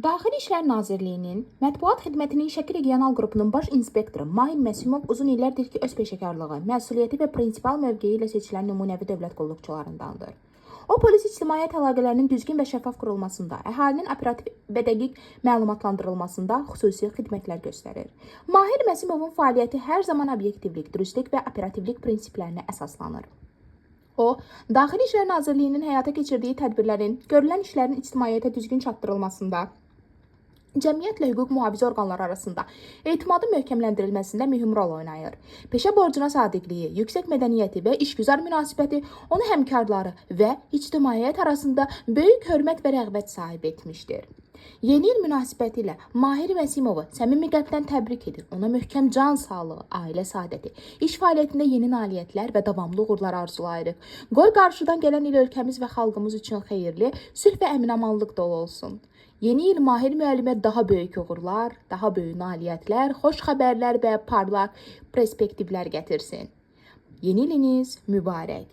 Daxili İşlər Nazirliyinin Mətbuat Xidmətinin Şəki Regional Qrupunun baş inspektoru Mahir Məsimov uzun illərdir ki, öz peşəkarlığı, məsuliyyəti və prinsipal mövqeyi ilə seçilən nümunəvi dövlət qulluqçularındandır. O, polis ictimaiyyət əlaqələrinin düzgün və şəffaf qurulmasında, əhalinin operativ və dəqiq məlumatlandırılmasında xüsusi xidmətlər göstərir. Mahir Məsimovun fəaliyyəti hər zaman obyektivlik, dürüstlük və operativlik prinsiplərinə əsaslanır. O, Daxili İşlər Nazirliyinin həyata keçirdiyi tədbirlərin, görülən işlərin ictimaiyyətə düzgün çatdırılmasında, cəmiyyətlə hüquq mühafizə orqanları arasında etimadın möhkəmləndirilməsində mühüm rol oynayır. Peşə borcuna sadiqliyi, yüksək mədəniyyəti və işgüzar münasibəti onu həmkarları və ictimaiyyət arasında böyük hörmət və rəğbət sahib etmişdir. Yeni il münasibəti ilə Mahir Məsimovu səmimi qəlbdən təbrik edir. Ona möhkəm can sağlığı, ailə saadəti, iş fəaliyyətində yeni nailiyyətlər və davamlı uğurlar arzulayırıq. Qoy qarşıdan gələn il ölkəmiz və xalqımız üçün xeyirli, sülh və əminamanlıq dolu olsun. Yeni il Mahir müəllimə daha böyük uğurlar, daha böyük nailiyyətlər, xoş xəbərlər və parlaq perspektivlər gətirsin. Yeni iliniz mübarək.